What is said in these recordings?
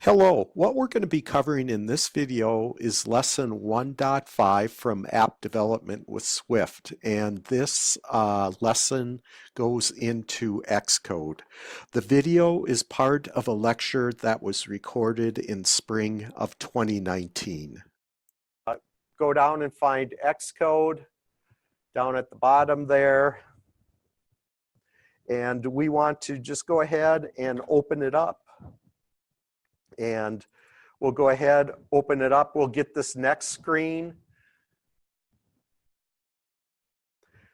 Hello, what we're going to be covering in this video is lesson 1.5 from app development with Swift, and this lesson goes into Xcode. The video is part of a lecture that was recorded in spring of 2019. Go down and find Xcode down at the bottom there, and we want to just go ahead and open it up. And we'll go ahead, open it up. We'll get this next screen.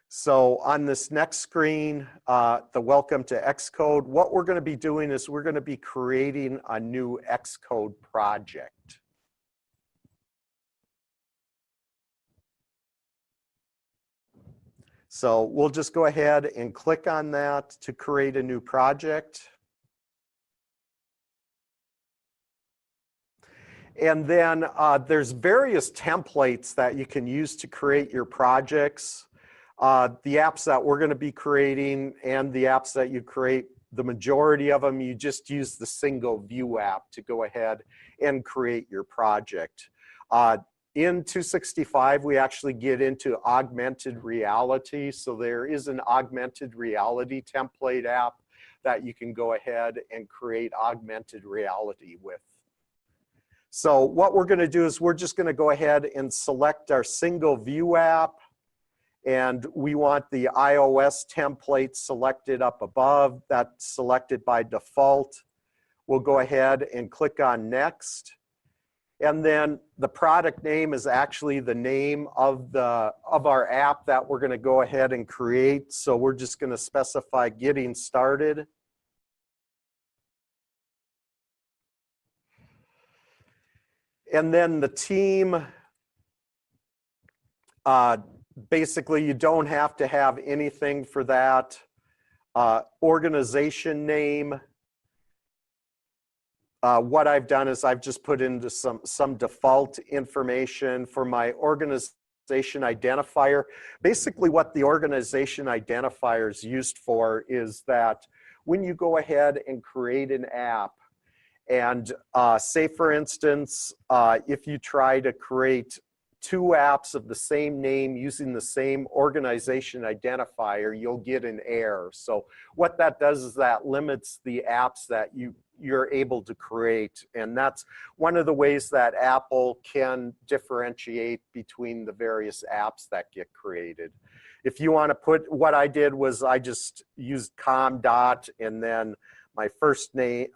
So on this next screen, the welcome to Xcode, what we're going to be doing is we're going to be creating a new Xcode project. So we'll just go ahead and click on that to create a new project. And then there's various templates that you can use to create your projects. The apps that we're going to be creating and the apps that you create, the majority of them, you just use the single view app to go ahead and create your project. In 265, we actually get into augmented reality. So there is an augmented reality template app that you can go ahead and create augmented reality with. So what we're going to do is we're just going to go ahead and select our single view app, and we want the iOS template selected up above. That's selected by default. We'll go ahead and click on next, and then the product name is actually the name of our app that we're going to go ahead and create. So we're just going to specify getting started. And then the team, basically you don't have to have anything for that. Organization name, what I've done is I've just put into some default information for my organization identifier. Basically what the organization identifier is used for is that when you go ahead and create an app, and say, for instance, if you try to create two apps of the same name using the same organization identifier, you'll get an error. So what that does is that limits the apps that you're able to create. And that's one of the ways that Apple can differentiate between the various apps that get created. If you want to put, what I did was I just used com dot and then my first name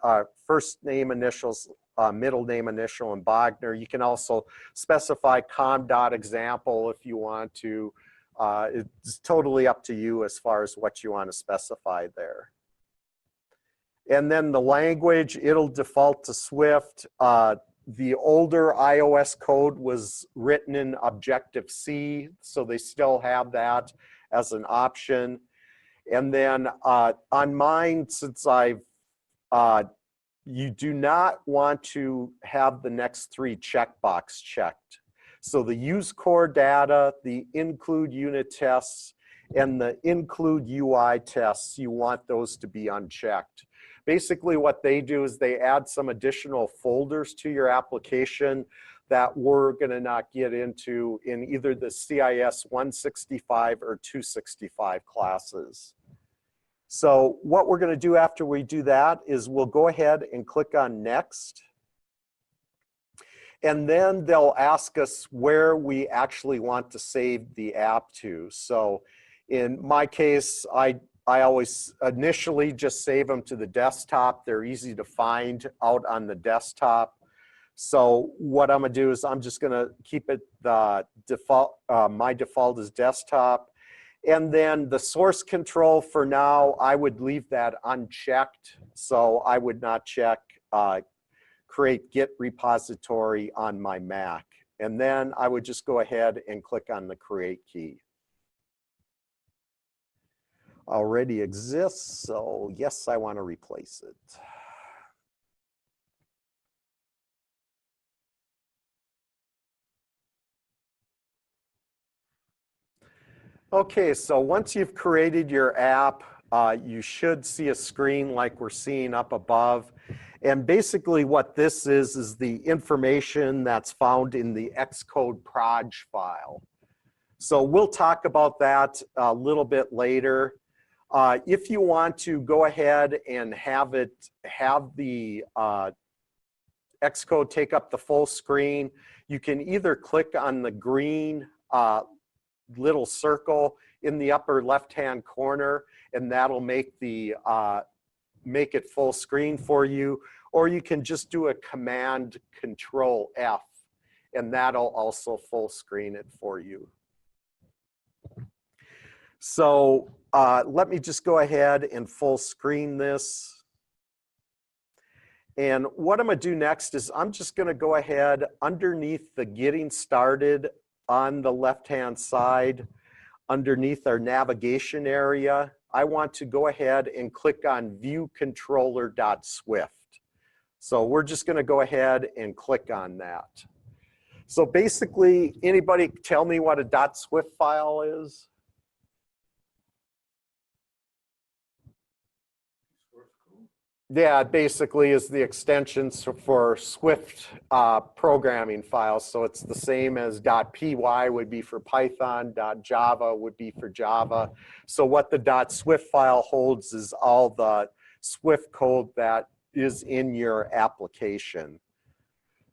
initials, middle name initial, and Bogner. You can also specify com.example if you want to. It's totally up to you as far as what you want to specify there. And then the language, it'll default to Swift. The older iOS code was written in Objective-C, so they still have that as an option. And then on mine, since you do not want to have the next three checkbox checked. So the use core data, the include unit tests, and the include UI tests, you want those to be unchecked. Basically what they do is they add some additional folders to your application that we're going to not get into in either the CIS 165 or 265 classes. So what we're going to do after we do that is we'll go ahead and click on next. And then they'll ask us where we actually want to save the app to. So in my case, I always initially just save them to the desktop. They're easy to find out on the desktop. So what I'm going to do is I'm just going to keep it the default. My default is desktop. And then the source control for now, I would leave that unchecked. So I would not check create Git repository on my Mac. And then I would just go ahead and click on the create key. Already exists, so yes, I want to replace it. Okay, so once you've created your app, you should see a screen like we're seeing up above. And basically what this is the information that's found in the Xcode Proj file. So we'll talk about that a little bit later. If you want to go ahead and have the Xcode take up the full screen, you can either click on the green little circle in the upper left-hand corner, and that'll make it full screen for you, or you can just do a Command Control F, and that'll also full screen it for you. So let me just go ahead and full screen this. And what I'm going to do next is I'm just going to go ahead underneath the Getting Started on the left-hand side, underneath our navigation area, I want to go ahead and click on View Controller.swift. So we're just going to go ahead and click on that. So basically, anybody tell me what a .swift file is? Yeah, it basically is the extensions for Swift programming files. So it's the same as .py would be for Python, .java would be for Java. So what the .swift file holds is all the Swift code that is in your application.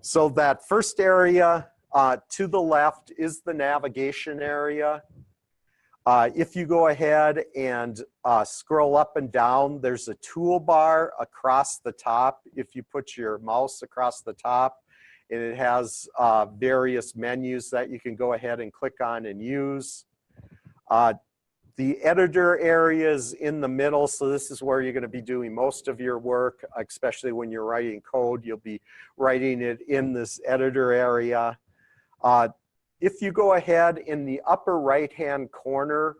So that first area to the left is the navigation area. If you go ahead and scroll up and down, there's a toolbar across the top. If you put your mouse across the top, and it has various menus that you can go ahead and click on and use. The editor area is in the middle, so this is where you're going to be doing most of your work, especially when you're writing code. You'll be writing it in this editor area. If you go ahead in the upper right-hand corner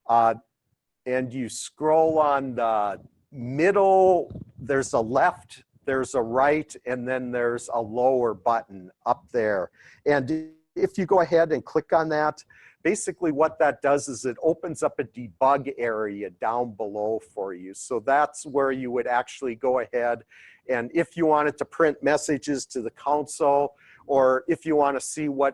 and you scroll on the middle, there's a left, there's a right, and then there's a lower button up there. And if you go ahead and click on that, basically what that does is it opens up a debug area down below for you. So that's where you would actually go ahead, and if you wanted to print messages to the console, or if you want to see why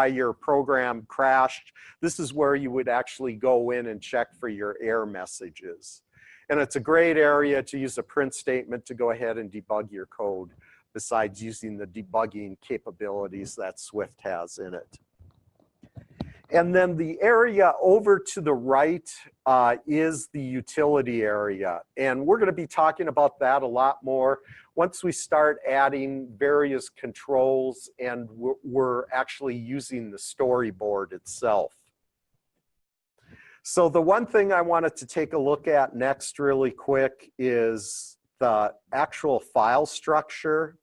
your program crashed, this is where you would actually go in and check for your error messages. And it's a great area to use a print statement to go ahead and debug your code, besides using the debugging capabilities that Swift has in it. And then the area over to the right is the utility area. And we're going to be talking about that a lot more once we start adding various controls and we're actually using the storyboard itself. So the one thing I wanted to take a look at next really quick is the actual file structure.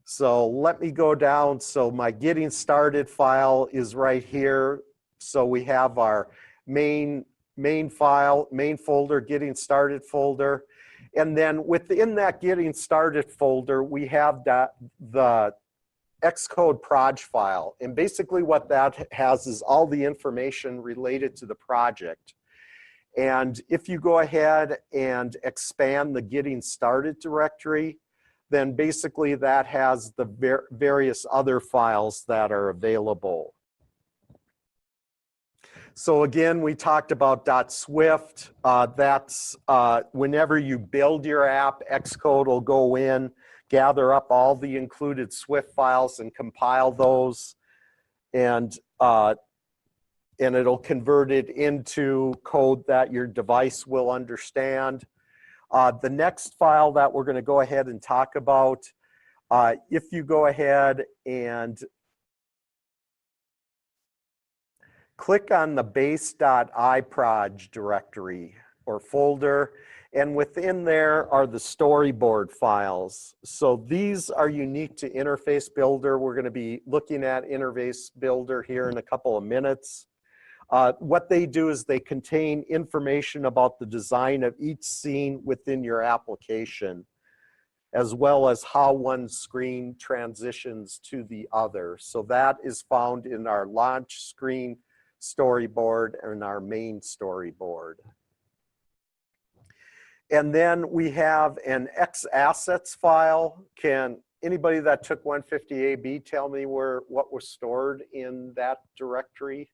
So let me go down. So my Getting Started file is right here. So we have our main folder, Getting Started folder. And then within that Getting Started folder, we have the Xcode Proj file. And basically what that has is all the information related to the project. And if you go ahead and expand the Getting Started directory, then basically that has the various other files that are available. So again, we talked about .swift. That's whenever you build your app, Xcode will go in, gather up all the included Swift files and compile those, and it'll convert it into code that your device will understand. The next file that we're going to go ahead and talk about, if you go ahead and click on the base.iproj directory or folder, and within there are the storyboard files. So these are unique to Interface Builder. We're going to be looking at Interface Builder here in a couple of minutes. What they do is they contain information about the design of each scene within your application, as well as how one screen transitions to the other. So that is found in our launch screen storyboard and our main storyboard. And then we have an X-assets file. Can anybody that took 150AB tell me what was stored in that directory?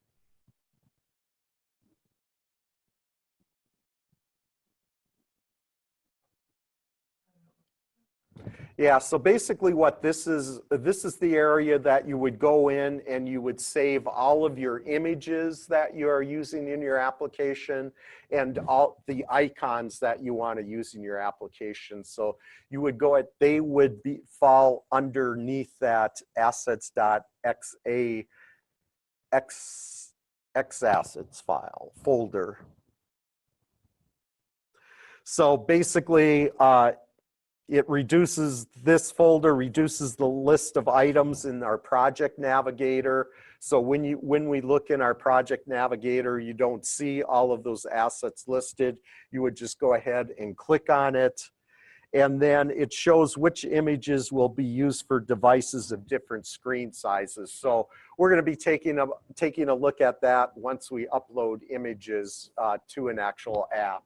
Yeah, so basically what this is the area that you would go in and you would save all of your images that you are using in your application and all the icons that you want to use in your application. So you would go at, they would fall underneath that assets.xa Xassets file folder. So basically, it reduces, this folder reduces the list of items in our project navigator. So when we look in our project navigator, you don't see all of those assets listed. You would just go ahead and click on it. And then it shows which images will be used for devices of different screen sizes. So we're going to be taking a look at that once we upload images to an actual app.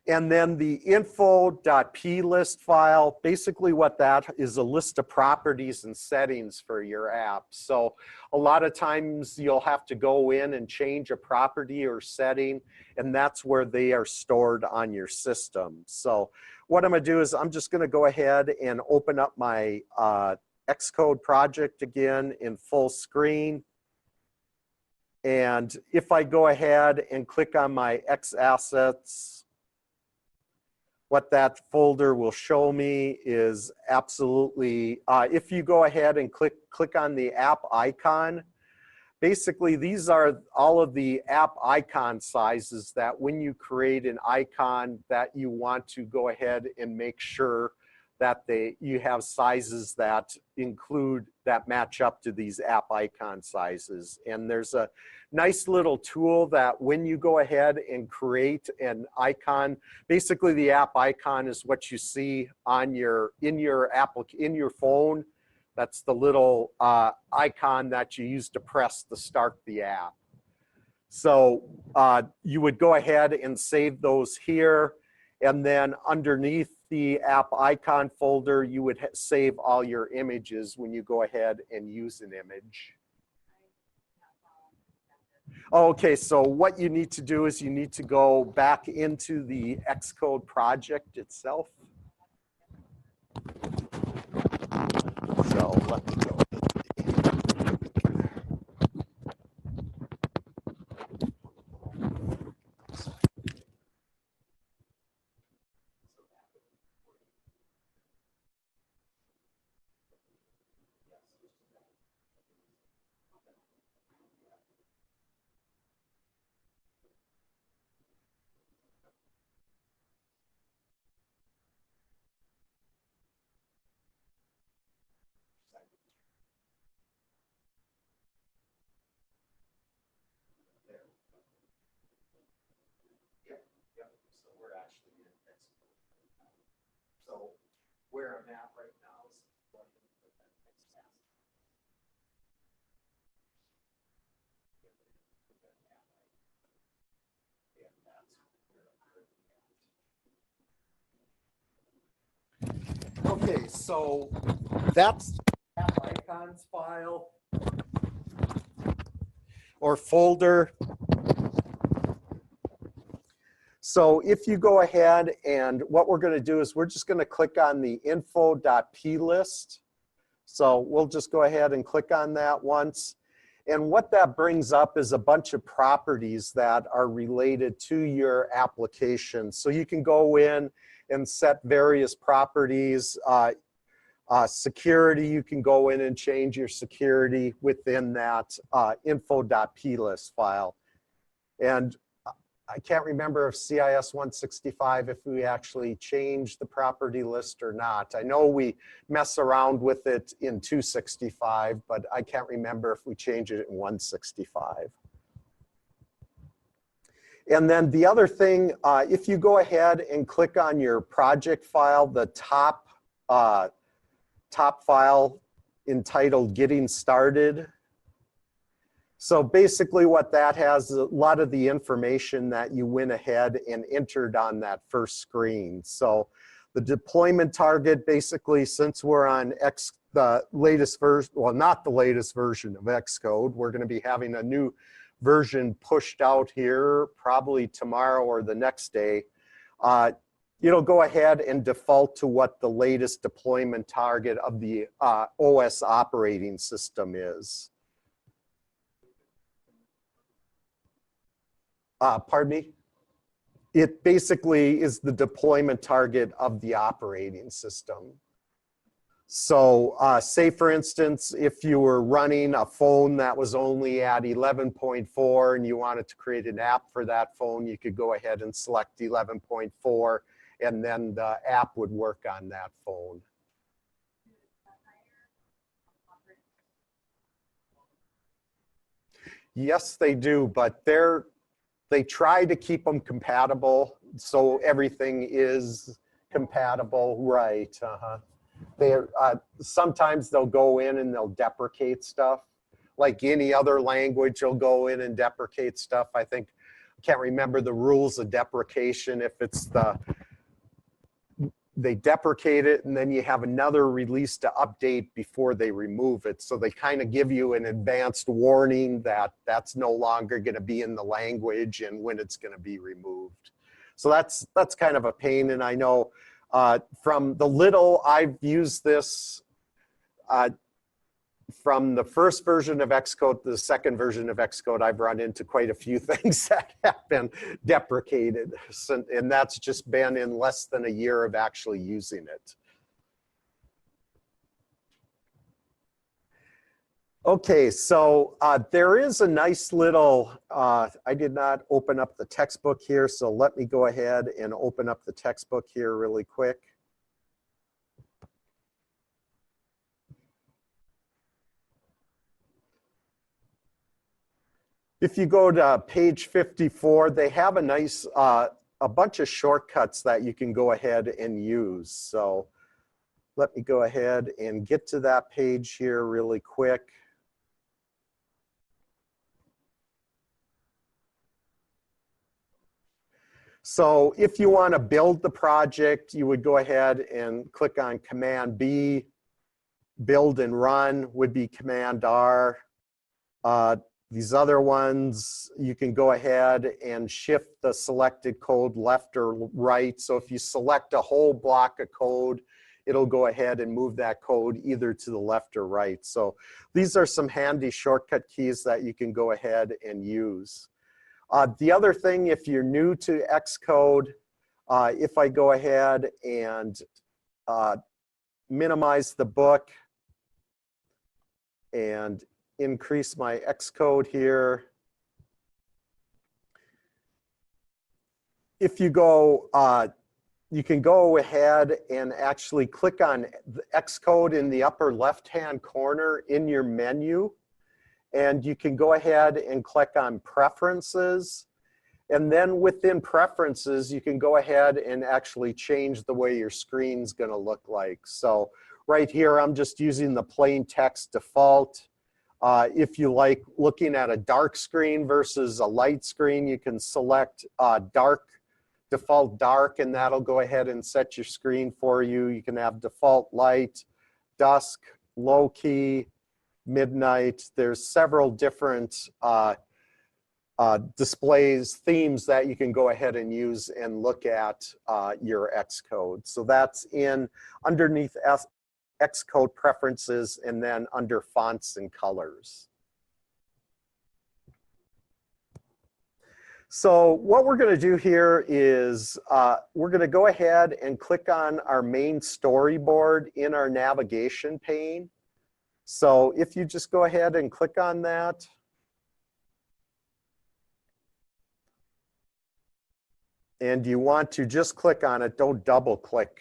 And then the info.plist file, basically what that is, a list of properties and settings for your app. So a lot of times you'll have to go in and change a property or setting, and that's where they are stored on your system. So what I'm gonna do is I'm just gonna go ahead and open up my Xcode project again in full screen. And if I go ahead and click on my X-assets, what that folder will show me is absolutely, if you go ahead and click on the app icon, basically these are all of the app icon sizes that when you create an icon that you want to go ahead and make sure that you have sizes that match up to these app icon sizes. And there's a nice little tool that when you go ahead and create an icon, basically the app icon is what you see on in your phone. That's the little icon that you use to press to start the app. So you would go ahead and save those here. And then underneath the app icon folder, you would save all your images when you go ahead and use an image. Okay, so what you need to do is you need to go back into the Xcode project itself. So let me go. So we're actually in Xcode. So where I'm at right now is okay, so that's app icons file or folder. So if you go ahead and what we're going to do is we're just going to click on the info.plist. So we'll just go ahead and click on that once. And what that brings up is a bunch of properties that are related to your application. So you can go in and set various properties. Security, you can go in and change your security within that info.plist file. And I can't remember if CIS 165, if we actually changed the property list or not. I know we mess around with it in 265, but I can't remember if we changed it in 165. And then the other thing, if you go ahead and click on your project file, the top file entitled Getting Started. So basically what that has is a lot of the information that you went ahead and entered on that first screen. So the deployment target, basically, since we're on the latest version, well, not the latest version of Xcode, we're going to be having a new version pushed out here probably tomorrow or the next day. It'll go ahead and default to what the latest deployment target of the OS operating system is. Pardon me? It basically is the deployment target of the operating system. So say, for instance, if you were running a phone that was only at 11.4 and you wanted to create an app for that phone, you could go ahead and select 11.4, and then the app would work on that phone. Yes, they do, but they try to keep them compatible, so everything is compatible, right? Sometimes they'll go in and they'll deprecate stuff. Like any other language, they'll go in and deprecate stuff. I can't remember the rules of deprecation. If it's they deprecate it and then you have another release to update before they remove it. So they kind of give you an advanced warning that that's no longer going to be in the language and when it's going to be removed. So that's kind of a pain. And I know from the little I've used this, from the first version of Xcode to the second version of Xcode, I've run into quite a few things that have been deprecated. And that's just been in less than a year of actually using it. Okay, so there is a nice little, I did not open up the textbook here, so let me go ahead and open up the textbook here really quick. If you go to page 54, they have a nice, a bunch of shortcuts that you can go ahead and use. So let me go ahead and get to that page here really quick. So if you want to build the project, you would go ahead and click on Command B. Build and run would be Command R. These other ones, you can go ahead and shift the selected code left or right. So if you select a whole block of code, it'll go ahead and move that code either to the left or right. So these are some handy shortcut keys that you can go ahead and use. The other thing, if you're new to Xcode, if I go ahead and minimize the book and increase my Xcode here. If you go, you can go ahead and actually click on the Xcode in the upper left-hand corner in your menu. And you can go ahead and click on Preferences. And then within Preferences, you can go ahead and actually change the way your screen's going to look like. So right here, I'm just using the plain text default. If you like looking at a dark screen versus a light screen, you can select default dark, and that'll go ahead and set your screen for you. You can have default light, dusk, low key, midnight. There's several different displays, themes that you can go ahead and use and look at your Xcode. So that's underneath Xcode Preferences and then under Fonts and Colors. So what we're going to do here is we're going to go ahead and click on our main storyboard in our navigation pane. So if you just go ahead and click on that. And you want to just click on it, don't double click.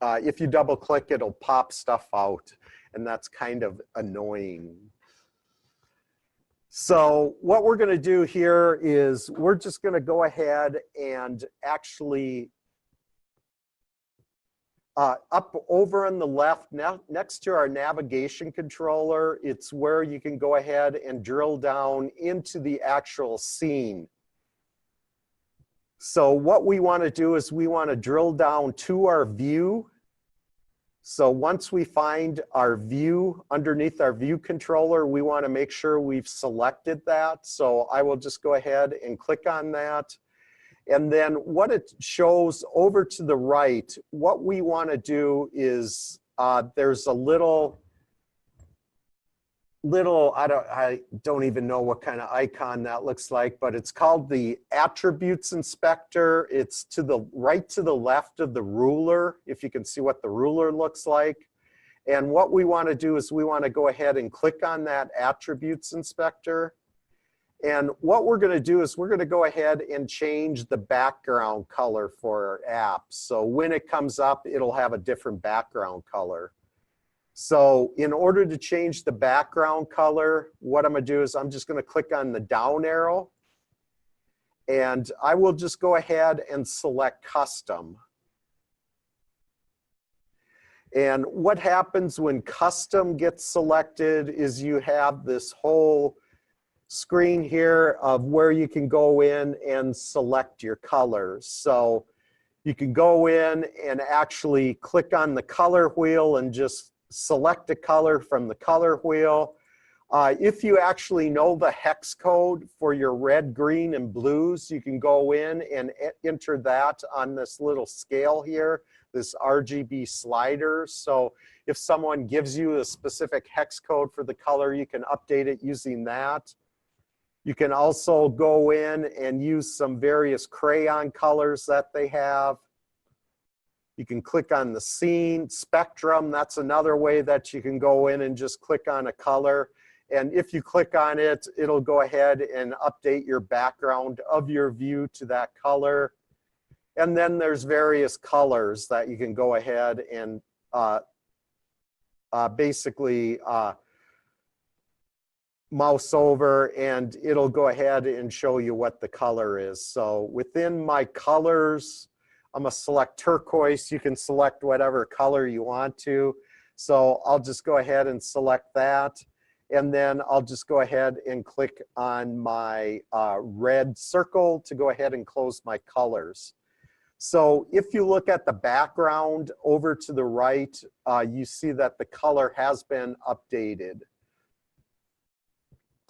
If you double click, it'll pop stuff out, and that's kind of annoying. So what we're going to do here is we're just going to go ahead and actually up over on the left, now next to our navigation controller, it's where you can go ahead and drill down into the actual scene. So what we want to do is we want to drill down to our view. So once we find our view underneath our view controller, we want to make sure we've selected that. So I will just go ahead and click on that. And then what it shows over to the right, what we want to do is there's a little, I don't even know what kind of icon that looks like, but it's called the Attributes Inspector. It's to the right to the left of the ruler, if you can see what the ruler looks like. And what we want to do is we want to go ahead and click on that Attributes Inspector. And what we're going to do is we're going to go ahead and change the background color for our app. So when it comes up, it'll have a different background color. So in order to change the background color, what I'm going to do is I'm just going to click on the down arrow. And I will just go ahead and select Custom. And what happens when Custom gets selected is you have this whole screen here of where you can go in and select your colors. So you can go in and actually click on the color wheel and just select a color from the color wheel. If you actually know the hex code for your red, green, and blues, you can go in and enter that on this little scale here, this RGB slider. So if someone gives you a specific hex code for the color, you can update it using that. You can also go in and use some various crayon colors that they have. You can click on the scene spectrum. That's another way that you can go in and just click on a color. And if you click on it, it'll go ahead and update your background of your view to that color. And then there's various colors that you can go ahead and basically mouse over, and it'll go ahead and show you what the color is. So within my colors, I'm going to select turquoise. You can select whatever color you want to. So I'll just go ahead and select that. And then I'll just go ahead and click on my red circle to go ahead and close my colors. So if you look at the background over to the right, you see that the color has been updated.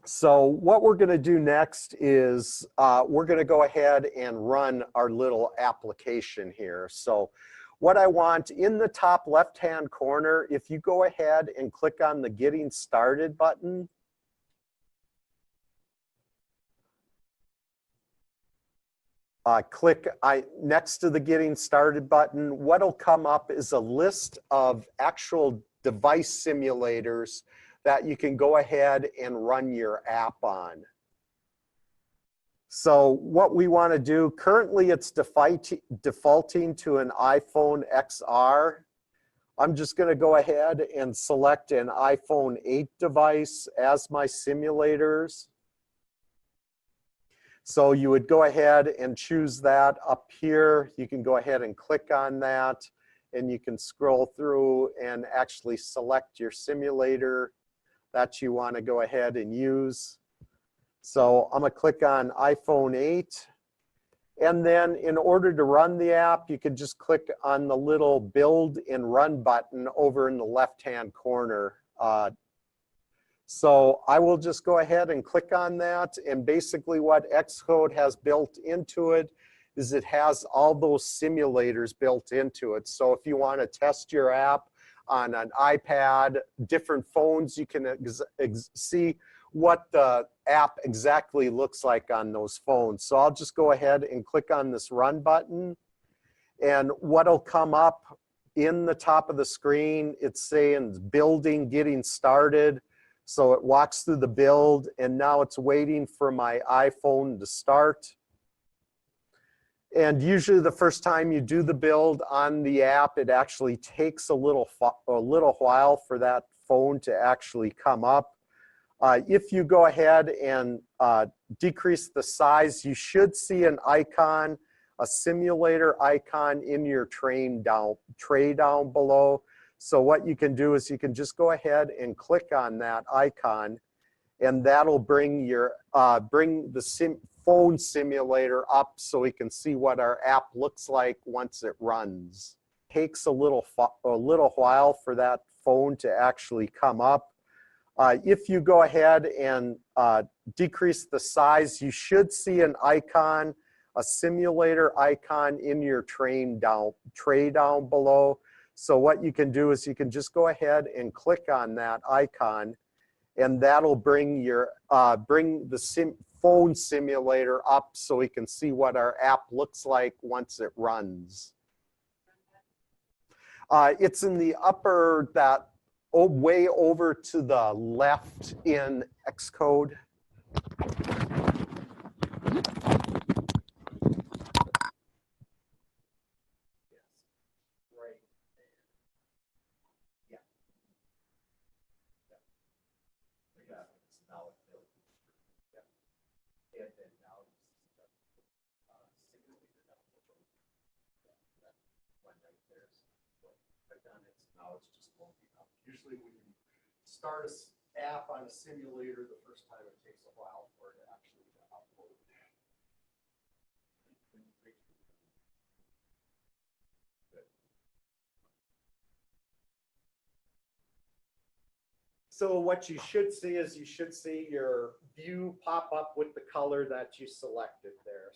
So what we're going to do next is we're going to go ahead and run our little application here. So what I want in the top left-hand corner, if you go ahead and click on the Getting Started button, click next to the Getting Started button, what'll come up is a list of actual device simulators that you can go ahead and run your app on. So what we want to do, currently it's defaulting to an iPhone XR. I'm just going to go ahead and select an iPhone 8 device as my simulators. So you would go ahead and choose that up here. You can go ahead and click on that, and you can scroll through and actually select your simulator that you want to go ahead and use. So I'm going to click on iPhone 8. And then in order to run the app, you can just click on the little Build and Run button over in the left-hand corner. So I will just go ahead and click on that. And basically what Xcode has built into it is it has all those simulators built into it. So if you want to test your app on an iPad, different phones, you can see what the app exactly looks like on those phones. So I'll just go ahead and click on this Run button. And what'll come up in the top of the screen, it's saying building, getting started. So it walks through the build, and now it's waiting for my iPhone to start. And usually the first time you do the build on the app, it actually takes a little while for that phone to actually come up. If you go ahead and decrease the size, you should see an icon a simulator icon in your tray down below. So what you can do is you can just go ahead and click on that icon, and that'll bring the phone simulator up so we can see what our app looks like once it runs. Takes a little while for that phone to actually come up. If you go ahead and decrease the size, you should see an icon, a simulator icon in your tray down below. So what you can do is you can just go ahead and click on that icon, and that'll bring the phone simulator up so we can see what our app looks like once it runs. It's in the upper, way over to the left in Xcode. Usually when you start an app on a simulator, the first time it takes a while for it to actually upload. So what you should see is you should see your view pop up with the color that you selected there.